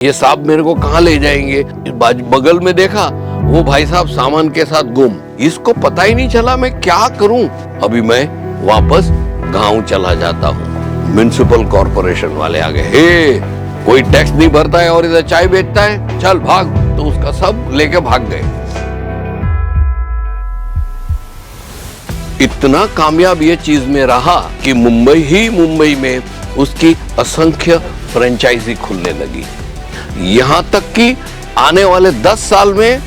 ये साहब मेरे को कहाँ ले जाएंगे। बगल में देखा, वो भाई साहब सामान के साथ गुम। इसको पता ही नहीं चला मैं क्या करूं। अभी मैं वापस गांव चला जाता हूं। म्युनिसिपल कॉर्पोरेशन वाले आ गए, हे कोई टैक्स नहीं भरता है और इधर चाय बेचता है, चल भाग। तो उसका सब लेके भाग गए। इतना कामयाब ये चीज में रहा कि मुंबई में उसकी असंख्य फ्रेंचाइजी खुलने लगी। यहां तक कि आने वाले 10 साल में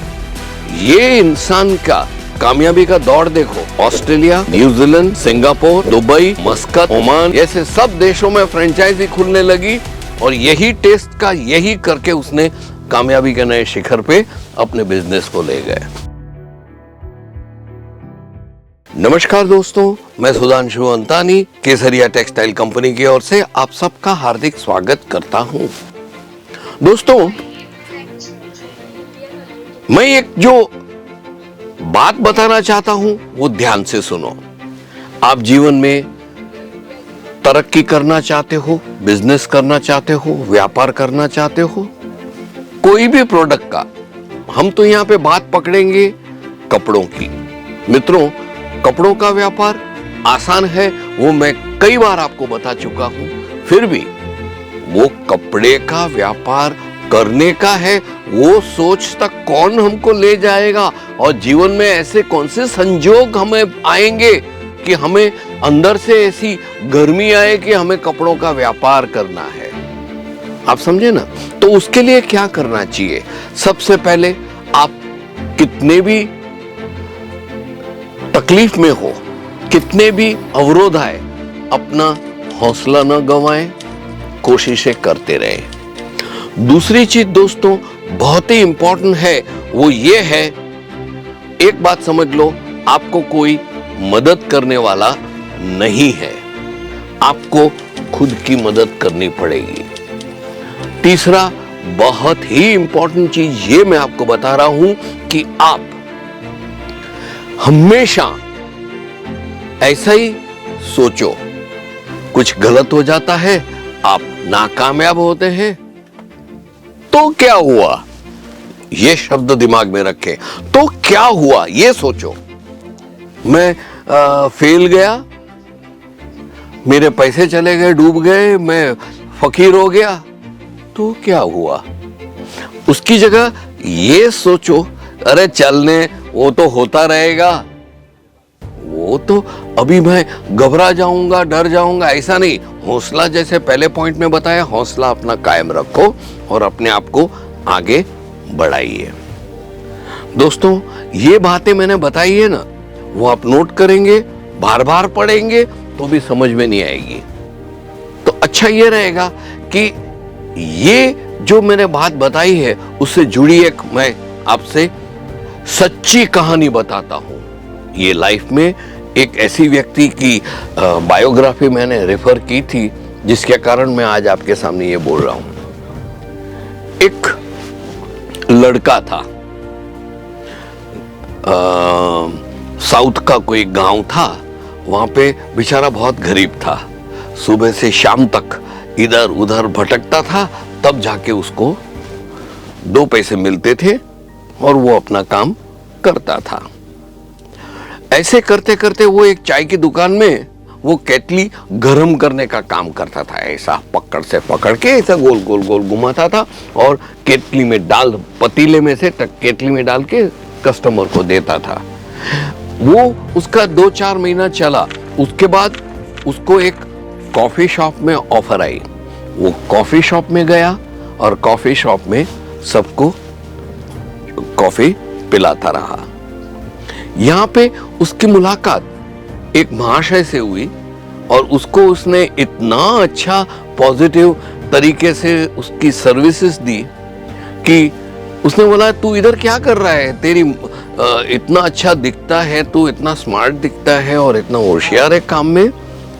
ये इंसान का कामयाबी का दौर देखो। Australia, New Zealand, Singapore, Dubai, मस्कत, Oman ऐसे सब देशों में फ्रेंचाइजी खुलने लगी और यही टेस्ट का यही करके उसने कामयाबी के नए शिखर पे अपने बिजनेस को ले गए। नमस्कार दोस्तों, मैं सुधांशु अंतानी केसरिया टेक्सटाइल कंपनी की ओर से आप सबका हार्दिक स्वागत करता हूं। दोस्तों, मैं एक जो बात बताना चाहता हूं वो ध्यान से सुनो। आप जीवन में तरक्की करना चाहते हो, बिजनेस करना चाहते हो, व्यापार करना चाहते हो, कोई भी प्रोडक्ट का, हम तो यहां पे बात पकड़ेंगे कपड़ों की। मित्रों, कपड़ों का व्यापार आसान है, वो मैं कई बार आपको बता चुका हूं। फिर भी वो कपड़े का व्यापार करने का है, वो सोच तक कौन हमको ले जाएगा और जीवन में ऐसे कौन से संजोग हमें आएंगे कि हमें अंदर से ऐसी गर्मी आए कि हमें कपड़ों का व्यापार करना है। आप समझे ना? तो उसके लिए क्या करना चाहिए? सबसे पहले आप कितने भी तकलीफ में हो, कितने भी अवरोध आए, अपना हौसला न गंवाएं, कोशिशें करते रहें। दूसरी चीज दोस्तों बहुत ही इंपॉर्टेंट है, वो ये है, एक बात समझ लो, आपको कोई मदद करने वाला नहीं है, आपको खुद की मदद करनी पड़ेगी। तीसरा बहुत ही इंपॉर्टेंट चीज ये मैं आपको बता रहा हूं कि आप हमेशा ऐसा ही सोचो, कुछ गलत हो जाता है, आप नाकामयाब होते हैं, तो क्या हुआ? ये शब्द दिमाग में रखें, तो क्या हुआ ये सोचो। मैं फेल गया, मेरे पैसे चले गए, डूब गए, मैं फकीर हो गया, तो क्या हुआ? उसकी जगह ये सोचो, अरे चलने वो तो होता रहेगा, वो तो अभी मैं घबरा जाऊंगा, डर जाऊंगा, ऐसा नहीं। हौसला, जैसे पहले पॉइंट में बताया, हौसला अपना कायम रखो और अपने आप को आगे बढ़ाइए। दोस्तों, ये बातें मैंने बताई है ना, वो आप नोट करेंगे, बार बार पढ़ेंगे तो भी समझ में नहीं आएगी। तो अच्छा ये रहेगा कि ये जो मैंने बात बताई है उससे जुड़ी एक मैं आपसे सच्ची कहानी बताता हूं। ये लाइफ में एक ऐसी व्यक्ति की बायोग्राफी मैंने रेफर की थी, जिसके कारण मैं आज आपके सामने ये बोल रहा हूं। एक लड़का था, साउथ का कोई गांव था, वहां पे बेचारा बहुत गरीब था। सुबह से शाम तक इधर उधर भटकता था, तब जाके उसको 2 पैसे मिलते थे और वो अपना काम करता था। ऐसे करते करते वो एक चाय की दुकान में वो केतली गर्म करने का काम करता था। ऐसा पकड़ से पकड़ के ऐसा गोल गोल गोल घुमाता था और केतली में डाल, पतीले में से केतली में डाल के कस्टमर को देता था। वो उसका 2-4 महीना चला। उसके बाद उसको एक कॉफी शॉप में ऑफर आई। वो कॉफी शॉप में गया और कॉफी शॉप में सबको कॉफी पिलाता रहा। यहां पे उसकी मुलाकात एक महाशय से हुई और उसको उसने इतना अच्छा पॉजिटिव तरीके से उसकी सर्विसेज दी कि उसने बोला, तू इधर क्या कर रहा है? तेरी इतना अच्छा दिखता है, तू इतना स्मार्ट दिखता है और इतना होशियार है काम में,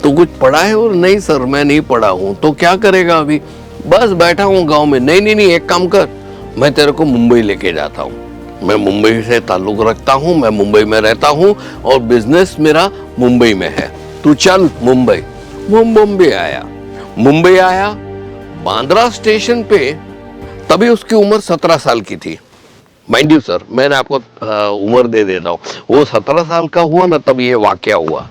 तो कुछ पढ़ा है? और नहीं सर, मैं नहीं पढ़ा हूं। तो क्या करेगा अभी? बस बैठा हूं गांव में। नहीं, एक काम कर, मैं तेरे को मुंबई लेके जाता हूं। मैं मुंबई से ताल्लुक रखता हूं, मैं मुंबई में रहता हूं और बिजनेस मेरा मुंबई में है, तू चल मुंबई। वो मुंबई आया। बांद्रा स्टेशन पे तभी उसकी उम्र 17 साल की थी। माइंड यू सर, मैंने आपको उम्र दे देता हूँ। वो 17 साल का हुआ ना, तब ये वाकया हुआ।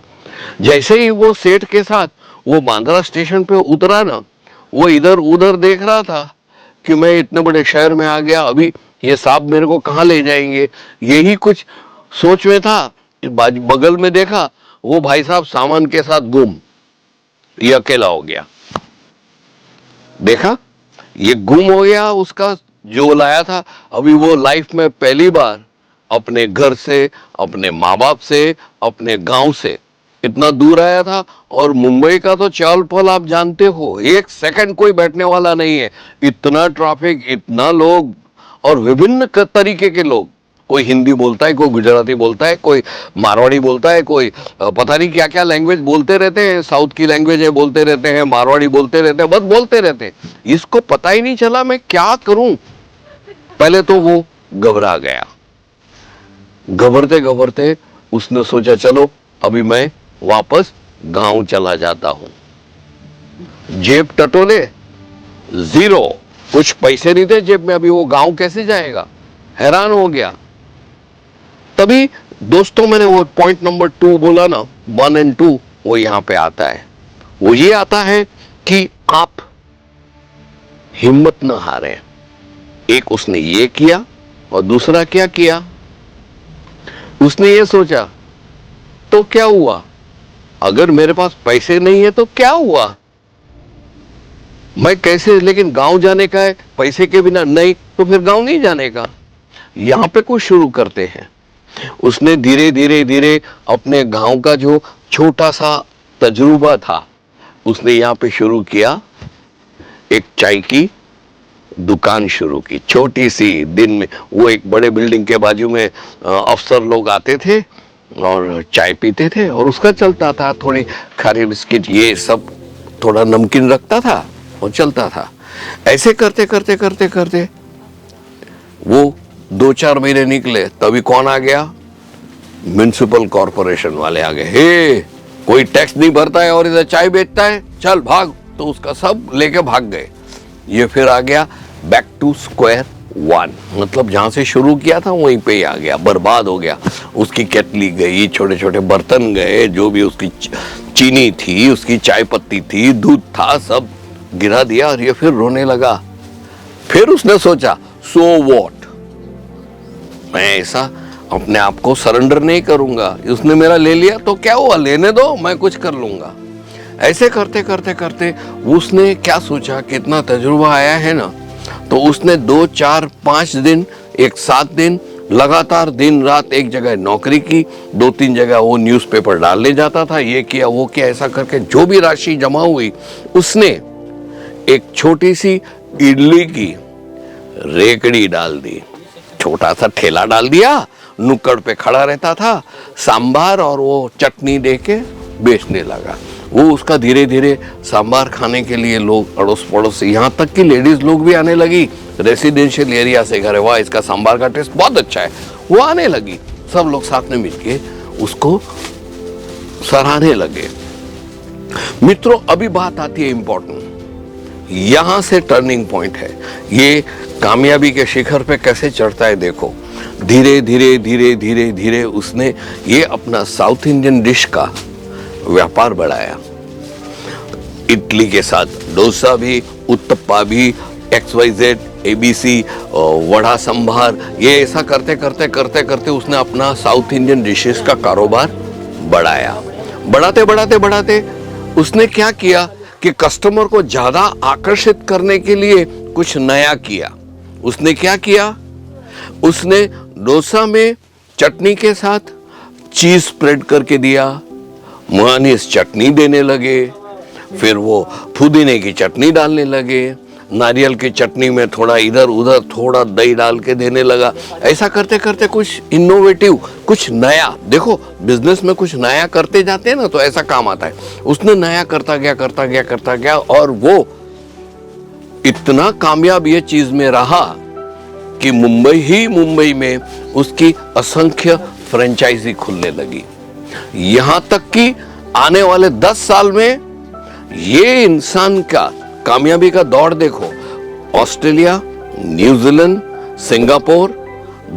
जैसे ही वो सेठ के साथ वो बांद्रा स्टेशन पे उतरा ना, वो इधर उधर देख रहा था कि मैं इतने बड़े शहर में आ गया, अभी ये साहब मेरे को कहाँ ले जाएंगे, यही कुछ सोच में था। बगल में देखा, वो भाई साहब सामान के साथ गुम, ये अकेला हो गया। देखा, ये गुम हो गया, उसका जो लाया था। अभी वो लाइफ में पहली बार अपने घर से, अपने माँ बाप से, अपने गांव से इतना दूर आया था। और मुंबई का तो चाल पल आप जानते हो, एक सेकंड कोई बैठने वाला नहीं है। इतना ट्रैफिक, इतना लोग, और विभिन्न तरीके के लोग। कोई हिंदी बोलता है, कोई गुजराती बोलता है, कोई मारवाड़ी बोलता है, कोई पता नहीं क्या क्या लैंग्वेज बोलते रहते हैं। साउथ की लैंग्वेज है बोलते रहते हैं, मारवाड़ी बोलते रहते हैं, बस बोलते रहते हैं। इसको पता ही नहीं चला मैं क्या करूं। पहले तो वो घबरा गया। घबरते घबरते उसने सोचा, चलो अभी मैं वापस गांव चला जाता हूं। जेब टटोले, जीरो, कुछ पैसे नहीं थे जेब में। अभी वो गांव कैसे जाएगा, हैरान हो गया। तभी दोस्तों, मैंने वो पॉइंट नंबर 2 बोला ना, 1 और 2, वो यहां पे आता है। वो ये आता है कि आप हिम्मत न हारें। एक उसने ये किया, और दूसरा क्या किया, उसने ये सोचा, तो क्या हुआ, अगर मेरे पास पैसे नहीं है तो क्या हुआ, मैं कैसे, लेकिन गांव जाने का है, पैसे के बिना नहीं, तो फिर गांव नहीं जाने का। यहां पे कुछ शुरू करते हैं। उसने धीरे धीरे धीरे अपने गांव का जो छोटा सा तजुर्बा था, उसने यहां पे शुरू किया। एक चाय की दुकान शुरू की, छोटी सी। दिन में वो एक बड़े बिल्डिंग के बाजू में अफसर लोग आते थे और चाय पीते थे, और उसका चलता था। थोड़ी खारी बिस्किट ये सब, थोड़ा नमकीन रखता था और चलता था। ऐसे करते करते करते करते वो 2-4 महीने निकले, तभी कौन आ गया, म्युनिसिपल कॉर्पोरेशन वाले आ गए। हे, कोई टैक्स नहीं भरता है और इधर चाय बेचता है, चल भाग। तो उसका सब लेके भाग गए। ये फिर आ गया बैक टू स्क्वायर 1, मतलब जहां से शुरू किया था वहीं पे ही आ गया, बर्बाद हो गया। उसकी केटली गई, छोटे छोटे बर्तन गए, जो भी उसकी चीनी थी, उसकी चाय पत्ती थी, दूध था, सब गिरा दिया। और ये फिर रोने लगा। फिर उसने सोचा, सो व्हाट, मैं ऐसा अपने आप को सरेंडर नहीं करूंगा। उसने मेरा ले लिया तो क्या हुआ, लेने दो, मैं कुछ कर लूंगा। ऐसे करते करते करते उसने क्या सोचा, कितना तजुर्बा आया है ना, तो उसने 2, 4, 5 दिन, एक 7 दिन लगातार दिन रात एक जगह नौकरी की, 2-3 जगह वो न्यूज़पेपर डालने जाता था, ये किया वो किया। ऐसा करके जो भी राशि जमा हुई, उसने एक छोटी सी इडली की रेकड़ी डाल दी, छोटा सा ठेला डाल दिया, नुक्कड़ पे खड़ा रहता था, सांबार और वो चटनी देके बेचने लगा। वो उसका धीरे धीरे सांबार खाने के लिए लोग अड़ोस पड़ोस से, यहाँ तक कि लेडीज लोग भी आने लगी, रेसिडेंशियल एरिया से, घर, वाह इसका सांबार का टेस्ट बहुत अच्छा है, वो आने लगी। सब लोग साथ में मिलके उसको सराहने लगे। मित्रों, अभी बात आती है इंपॉर्टेंट, यहां से टर्निंग पॉइंट है। ये कामयाबी के शिखर पे कैसे चढ़ता है देखो। धीरे धीरे धीरे धीरे धीरे उसने ये अपना साउथ इंडियन डिश का व्यापार बढ़ाया। इडली के साथ डोसा भी, उत्तप्पा भी, XYZ, ABC, वड़ा संभार, ये ऐसा करते करते करते करते उसने अपना साउथ इंडियन डिशेस का कारोबार बढ़ाया। बढ़ाते बढ़ाते बढ़ाते उसने क्या किया कि कस्टमर को ज्यादा आकर्षित करने के लिए कुछ नया किया। उसने क्या किया, उसने डोसा में चटनी के साथ चीज स्प्रेड करके दिया, मेयोनीज चटनी देने लगे, फिर वो पुदीने की चटनी डालने लगे, नारियल की चटनी में थोड़ा इधर उधर थोड़ा दही डाल के देने लगा। ऐसा करते करते कुछ इनोवेटिव, कुछ नया, देखो बिजनेस में कुछ नया करते जाते हैं ना तो ऐसा काम आता है। उसने नया करता गया करता गया करता गया, और वो इतना कामयाब ये चीज में रहा कि मुंबई में उसकी असंख्य फ्रेंचाइजी खुलने लगी। यहां तक कि आने वाले 10 साल में ये इंसान का कामयाबी का दौर देखो। Australia, New Zealand, Singapore,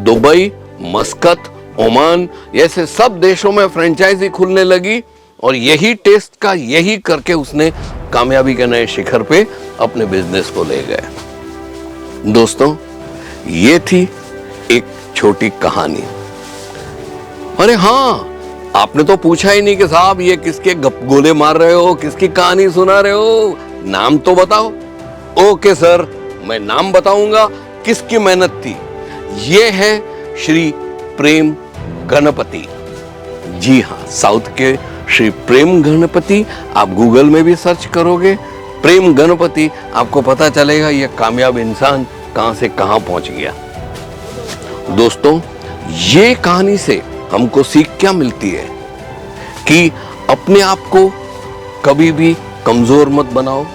Dubai, मस्कत, Oman ऐसे सब देशों में फ्रेंचाइजी खुलने लगी और यही टेस्ट का यही करके उसने कामयाबी के नए शिखर पे अपने बिजनेस को ले गए। दोस्तों, ये थी एक छोटी कहानी। अरे हाँ, आपने तो पूछा ही नहीं कि साहब ये किसके गोले मार रहे हो, किसकी कहानी सुना रहे हो, नाम तो बताओ। ओके सर, मैं नाम बताऊंगा, किसकी मेहनत थी। ये है श्री प्रेम गणपति। जी हाँ, साउथ के श्री प्रेम गणपति। आप गूगल में भी सर्च करोगे प्रेम गणपति, आपको पता चलेगा ये कामयाब इंसान कहां से कहां पहुंच गया। दोस्तों, ये कहानी से हमको सीख क्या मिलती है कि अपने आप को कभी भी कमजोर मत बनाओ,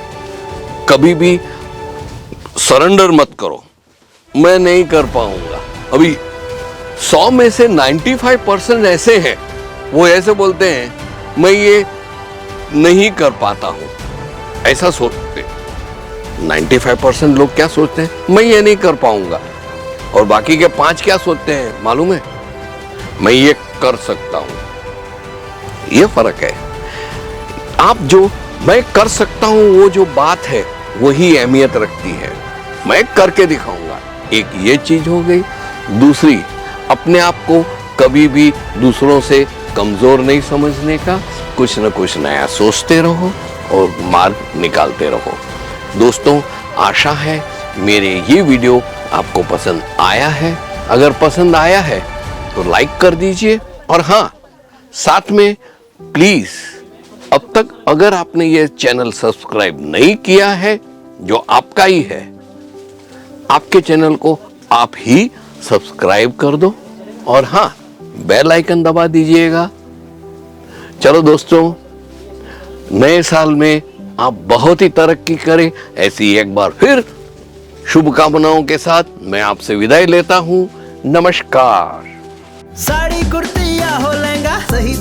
कभी भी सरेंडर मत करो, मैं नहीं कर पाऊंगा। अभी 100 में से 95% ऐसे हैं, वो ऐसे बोलते हैं मैं ये नहीं कर पाता हूं, ऐसा सोचते। 95% लोग क्या सोचते हैं, मैं ये नहीं कर पाऊंगा। और बाकी के 5 क्या सोचते हैं मालूम है, मैं ये कर सकता हूं। ये फर्क है। आप जो मैं कर सकता हूं, वो जो बात है वही अहमियत रखती है, मैं करके दिखाऊंगा। एक ये चीज हो गई। दूसरी, अपने आप को कभी भी दूसरों से कमजोर नहीं समझने का, कुछ न कुछ नया सोचते रहो और मार्ग निकालते रहो। दोस्तों, आशा है मेरे ये वीडियो आपको पसंद आया है। अगर पसंद आया है तो लाइक कर दीजिए, और हाँ, साथ में प्लीज अब तक अगर आपने ये चैनल सब्सक्राइब नहीं किया है, जो आपका ही है, आपके चैनल को आप ही सब्सक्राइब कर दो, और हाँ, बेल आइकन दबा दीजिएगा। चलो दोस्तों, नए साल में आप बहुत ही तरक्की करें, ऐसी एक बार फिर शुभकामनाओं के साथ मैं आपसे विदाई लेता हूं। नमस्कार। साड़ी कुर्ती या हो लहंगा, सही